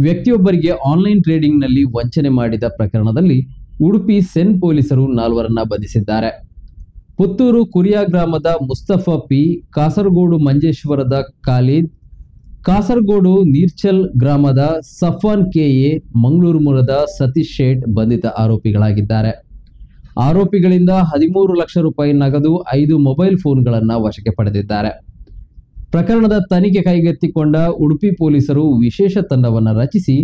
ವ್ಯಕ್ತಿಯೊಬ್ಬರಿಗೆ online ಟ್ರೇಡಿಂಗ್ನಲ್ಲಿ ವಂಚನೆ ಮಾಡಿದ ಪ್ರಕರಣದಲ್ಲಿ ಉಡುಪಿ ಸೆನ್ ಪೊಲೀಸರು 4ರನ್ನ ಬಂಧಿಸಿದ್ದಾರೆ. ಪುತ್ತೂರು ಕುರಿಯಾ ಗ್ರಾಮದ ಮುಸ್ತಫಾ ಪಿ, ಕಾಸರಗೋಡು ಮಂಜೇಶ್ವರದ ಖಾಲಿದ್, ಕಾಸರಗೋಡು ನೀರ್ಚಲ್ ಗ್ರಾಮದ ಸಫಾನ್ ಕೆಎ, ಮಂಗಳೂರು ಮೂಲದ ಸತೀಶ್ ಶೇಟ್ ಬಂಧಿತ ಆರೋಪಿಗಳಾಗಿದ್ದಾರೆ. ಆರೋಪಿಗಳಿಂದ 13 ಲಕ್ಷ ರೂಪಾಯಿ ನಗದು, 5 ಮೊಬೈಲ್ ಫೋನ್ಗಳನ್ನು ವಶಕ್ಕೆ ಪಡೆದಿದ್ದಾರೆ. ಪ್ರಕರಣದ ತನಿಖೆ ಕೈಗೆತ್ತಿಕೊಂಡ ಉಡುಪಿ ಪೊಲೀಸರು ವಿಶೇಷ ತಂಡವನ್ನು ರಚಿಸಿ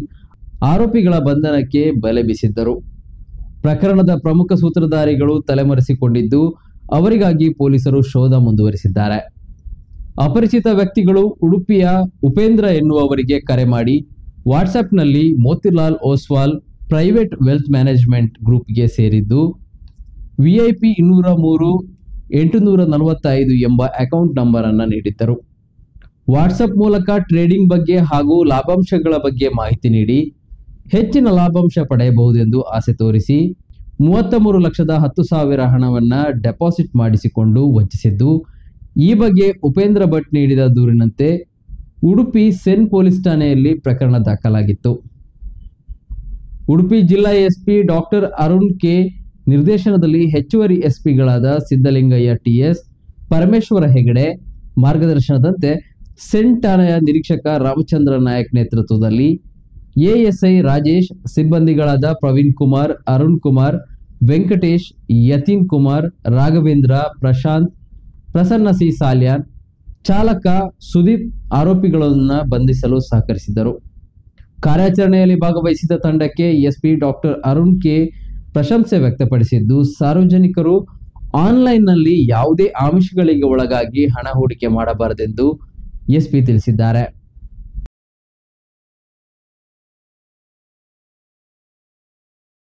ಆರೋಪಿಗಳ ಬಂಧನಕ್ಕೆ ಬಲೆ ಬೀಸಿದ್ದರು. ಪ್ರಕರಣದ ಪ್ರಮುಖ ಸೂತ್ರಧಾರಿಗಳು ತಲೆಮರೆಸಿಕೊಂಡಿದ್ದು, ಅವರಿಗಾಗಿ ಪೊಲೀಸರು ಶೋಧ ಮುಂದುವರಿಸಿದ್ದಾರೆ. ಅಪರಿಚಿತ ವ್ಯಕ್ತಿಗಳು ಉಡುಪಿಯ ಉಪೇಂದ್ರ ಎನ್ನುವವರಿಗೆ ಕರೆ ಮಾಡಿ ವಾಟ್ಸ್ಆ್ಯಪ್ನಲ್ಲಿ Motilal Oswal private wealth management ಗ್ರೂಪ್ಗೆ ಸೇರಿದ್ದು VIP 203 845 ಎಂಬ ಅಕೌಂಟ್ ನಂಬರ್ ಅನ್ನು ನೀಡಿದ್ದರು. ವಾಟ್ಸಪ್ ಮೂಲಕ ಟ್ರೇಡಿಂಗ್ ಬಗ್ಗೆ ಹಾಗೂ ಲಾಭಾಂಶಗಳ ಬಗ್ಗೆ ಮಾಹಿತಿ ನೀಡಿ ಹೆಚ್ಚಿನ ಲಾಭಾಂಶ ಪಡೆಯಬಹುದೆಂದು ಆಸೆ ತೋರಿಸಿ 33,10,000 ಹಣವನ್ನು ಡೆಪಾಸಿಟ್ ಮಾಡಿಸಿಕೊಂಡು ವಂಚಿಸಿದ್ದು, ಈ ಬಗ್ಗೆ ಉಪೇಂದ್ರ ಭಟ್ ನೀಡಿದ ದೂರಿನಂತೆ ಉಡುಪಿ ಸೆನ್ ಪೊಲೀಸ್ ಠಾಣೆಯಲ್ಲಿ ಪ್ರಕರಣ ದಾಖಲಾಗಿತ್ತು. ಉಡುಪಿ ಜಿಲ್ಲಾ ಎಸ್ಪಿ ಡಾಕ್ಟರ್ ಅರುಣ್ ಕೆ ನಿರ್ದೇಶನದಲ್ಲಿ ಹೆಚ್ಚುವರಿ ಎಸ್ಪಿಗಳಾದ ಸಿದ್ದಲಿಂಗಯ್ಯ TS, ಪರಮೇಶ್ವರ ಹೆಗಡೆ ಮಾರ್ಗದರ್ಶನದಂತೆ ಸೆನ್ ಠಾಣೆಯ ನಿರೀಕ್ಷಕ ರಾಮಚಂದ್ರ ನಾಯಕ್ ನೇತೃತ್ವದಲ್ಲಿ ASI ರಾಜೇಶ್, ಸಿಬ್ಬಂದಿಗಳಾದ ಪ್ರವೀಣ್ ಕುಮಾರ್, ಅರುಣ್ ಕುಮಾರ್, ವೆಂಕಟೇಶ್, ಯತೀನ್ ಕುಮಾರ್, ರಾಘವೇಂದ್ರ, ಪ್ರಶಾಂತ್, ಪ್ರಸನ್ನ ಸಿ ಸಾಲ್ಯಾನ್, ಚಾಲಕ ಸುದೀಪ್ ಆರೋಪಿಗಳನ್ನು ಬಂಧಿಸಲು ಸಹಕರಿಸಿದರು. ಕಾರ್ಯಾಚರಣೆಯಲ್ಲಿ ಭಾಗವಹಿಸಿದ ತಂಡಕ್ಕೆ ಎಸ್ಪಿ ಡಾಕ್ಟರ್ ಅರುಣ್ ಕೆ ಪ್ರಶಂಸೆ ವ್ಯಕ್ತಪಡಿಸಿದ್ದು, ಸಾರ್ವಜನಿಕರು ಆನ್ಲೈನ್ನಲ್ಲಿ ಯಾವುದೇ ಆಮಿಷಗಳಿಗೆ ಒಳಗಾಗಿ ಹಣ ಹೂಡಿಕೆ ಮಾಡಬಾರದೆಂದು ಎಸ್ಪಿ ತಿಳಿಸಿದ್ದಾರೆ.